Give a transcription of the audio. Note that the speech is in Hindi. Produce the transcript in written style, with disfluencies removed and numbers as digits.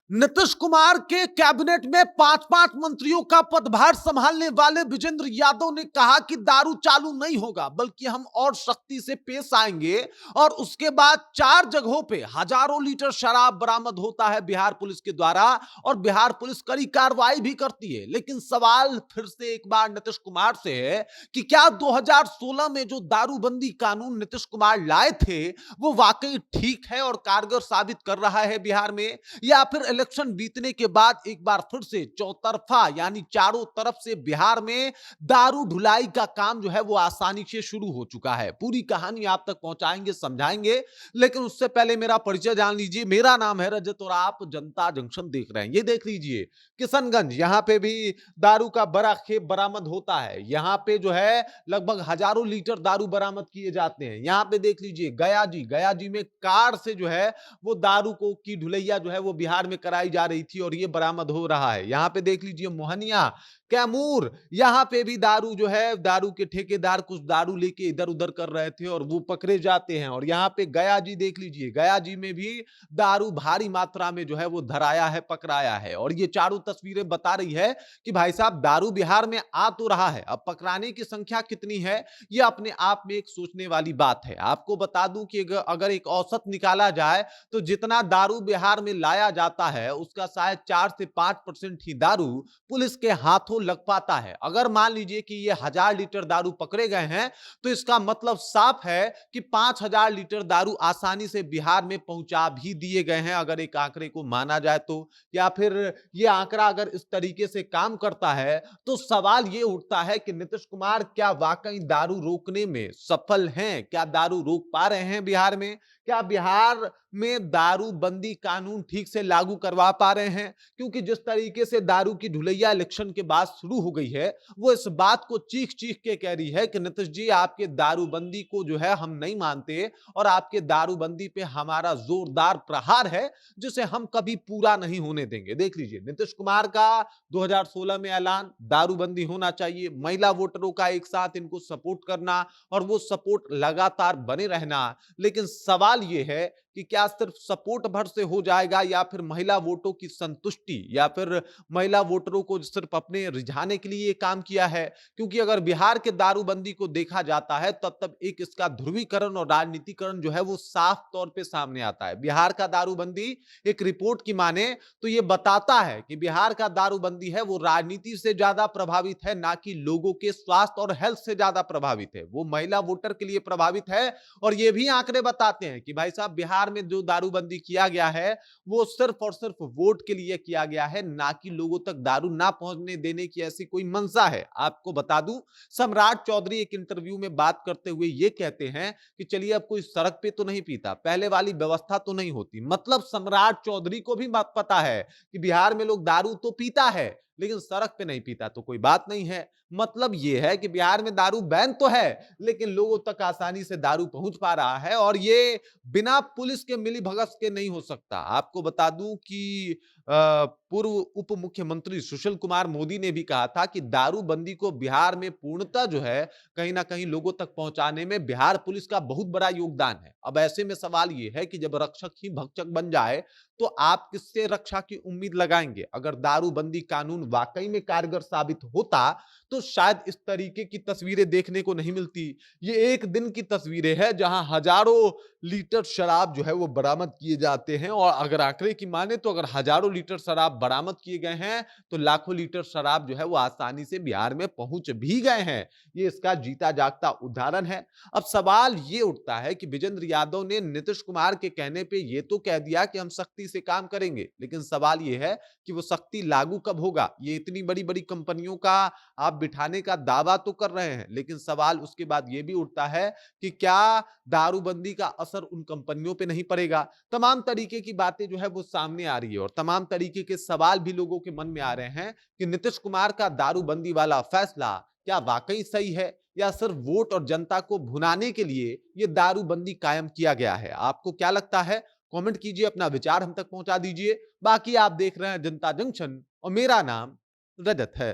नीतीश कुमार के कैबिनेट में 5-5 मंत्रियों का पदभार संभालने वाले विजेंद्र यादव ने कहा कि दारू चालू नहीं होगा, बल्कि हम और सख्ती से पेश आएंगे। और उसके बाद 4 जगहों पे हजारों लीटर शराब बरामद होता है बिहार पुलिस के द्वारा, और बिहार पुलिस कड़ी कार्रवाई भी करती है। लेकिन सवाल फिर से एक बार नीतीश कुमार से है कि क्या 2016 में जो दारूबंदी कानून नीतीश कुमार लाए थे, वो वाकई ठीक है और कारगर साबित कर रहा है बिहार में, या फिर इलेक्शन बीतने के बाद एक बार फिर से चौतरफा यानी चारों तरफ से बिहार में दारू ढुलाई का काम जो है वो आसानी से शुरू हो चुका है। पूरी कहानी आप तक पहुंचाएंगे, समझाएंगे, लेकिन उससे पहले मेरा परिचय जान लीजिए। मेरा नाम है रजत और आप जनता जंक्शन देख रहे हैं। ये देख लीजिए किशनगंज, यहां पे भी दारू का बड़ा खेप बरामद होता है। यहां पे जो है लगभग हजारों लीटर दारू बरामद किए जाते हैं। यहां पे देख लीजिए गया जी में कार से जो है वो दारू को की ढुलैया जो है वो बिहार में कराई जा रही थी और ये बरामद हो रहा है। यहां पे देख लीजिए मोहनिया, कैमूर, यहां पे भी दारू जो है, दारू के ठेकेदार कुछ दारू लेके इधर उधर कर रहे थे और वो पकड़े जाते हैं। और यहां पे गया जी देख लीजिए, गया जी में भी दारू भारी मात्रा में जो है वो धराया है, पकड़ाया है। और ये चारों तस्वीरें बता रही है कि भाई साहब दारू बिहार में आ तो रहा है, अब पकड़ाने की संख्या कितनी है ये अपने आप में एक सोचने वाली बात है। आपको बता दूं कि अगर एक औसत निकाला जाए तो जितना दारू बिहार में लाया जाता है उसका शायद 4 से 5% ही दारू पुलिस के हाथों लग पाता है। अगर मान लीजिए कि ये 1000 लीटर दारू पकड़े गए हैं तो इसका मतलब साफ है कि 5000 लीटर दारू आसानी से बिहार में पहुंचा भी दिए गए हैं, अगर एक आंकड़े को माना जाए तो। या फिर ये आंकड़ा अगर इस तरीके से काम करता है तो सवाल ये उठता है कि नीतीश कुमार क्या वाकई दारू रोकने में सफल हैं? क्या दारू रोक पा रहे हैं बिहार में? क्या बिहार में दारूबंदी कानून ठीक से लागू करवा पा रहे हैं? क्योंकि जिस तरीके से दारू की ढुलैया इलेक्शन के बाद शुरू हो गई है, वो इस बात को चीख चीख के कह रही है कि नीतीश जी आपके दारूबंदी को जो है हम नहीं मानते और आपके दारूबंदी पे हमारा जोरदार प्रहार है, जिसे हम कभी पूरा नहीं होने देंगे। देख लीजिए नीतीश कुमार का 2016 में ऐलान, दारूबंदी होना चाहिए, महिला वोटरों का एक साथ इनको सपोर्ट करना और वो सपोर्ट लगातार बने रहना। लेकिन सवाल ये है कि क्या सिर्फ सपोर्ट भर से हो जाएगा या फिर महिला वोटों की संतुष्टि या फिर महिला वोटरों को सिर्फ अपने रिझाने के लिए ये काम किया है? क्योंकि अगर बिहार के दारूबंदी को देखा जाता है तब एक इसका ध्रुवीकरण और राजनीतिकरण जो है वो साफ तौर पे सामने आता है। बिहार का दारूबंदी एक रिपोर्ट की माने तो ये बताता है कि बिहार का दारूबंदी है वो राजनीति से ज्यादा प्रभावित है, ना कि लोगों के स्वास्थ्य और हेल्थ से ज्यादा प्रभावित है। वो महिला वोटर के लिए प्रभावित है। और ये भी आंकड़े बताते हैं कि भाई साहब बिहार में जो दारूबंदी किया गया है वो सिर्फ और सिर्फ वोट के लिए किया गया है, ना कि लोगों तक दारू ना पहुंचने देने की ऐसी कोई मंशा है। आपको बता दूं सम्राट चौधरी एक इंटरव्यू में बात करते हुए ये कहते हैं कि चलिए अब कोई सड़क पे तो नहीं पीता, पहले वाली व्यवस्था तो नहीं होती। मतलब सम्राट चौधरी को भी पता है कि बिहार में लोग दारू तो पीता है लेकिन सड़क पे नहीं पीता, तो कोई बात नहीं है। मतलब यह है कि बिहार में दारू बैन तो है लेकिन लोगों तक आसानी से दारू पहुंच पा रहा है, और ये बिना पुलिस के मिलीभगत के नहीं हो सकता। आपको बता दूं कि पूर्व उप मुख्यमंत्री सुशील कुमार मोदी ने भी कहा था कि दारूबंदी को बिहार में पूर्णतः जो है कहीं ना कहीं लोगों तक पहुंचाने में बिहार पुलिस का बहुत बड़ा योगदान है। अब ऐसे में सवाल यह है कि जब रक्षक ही भक्षक बन जाए तो आप किससे रक्षा की उम्मीद लगाएंगे? अगर दारूबंदी कानून वाकई में कारगर साबित होता तो शायद इस तरीके की तस्वीरें देखने को नहीं मिलती। ये एक दिन की तस्वीरें हैं जहां हजारों लीटर शराब जो है वो बरामद किए जाते हैं, और अगर आंकड़े की माने तो अगर हजारों लीटर शराब बरामद किए गए हैं तो लाखों लीटर शराब जो है वो आसानी से बिहार में पहुंच भी गए हैं। ये इसका जीता जागता उदाहरण है। अब सवाल ये उठता है कि विजेंद्र यादव ने नीतीश कुमार के कहने पे ये तो कह दिया कि हम सख्ती से काम करेंगे, लेकिन सवाल ये है कि वो सख्ती लागू कब होगा? ये इतनी बड़ी बड़ी कंपनियों का आप बिठाने का दावा तो कर रहे हैं, लेकिन सवाल उसके बाद यह भी उठता है कि क्या दारूबंदी का असर उन कंपनियों पे नहीं पड़ेगा? तमाम तरीके की बातें जो है वो सामने आ रही है और तमाम तरीके के सवाल भी लोगों के मन में आ रहे हैं कि नीतीश कुमार का दारूबंदी वाला फैसला क्या वाकई सही है या सिर्फ वोट और जनता को भुनाने के लिए ये दारूबंदी कायम किया गया है? आपको क्या लगता है? कमेंट कीजिए, अपना विचार हम तक पहुंचा दीजिए। बाकी आप देख रहे हैं जनता जंक्शन और मेरा नाम रजत है।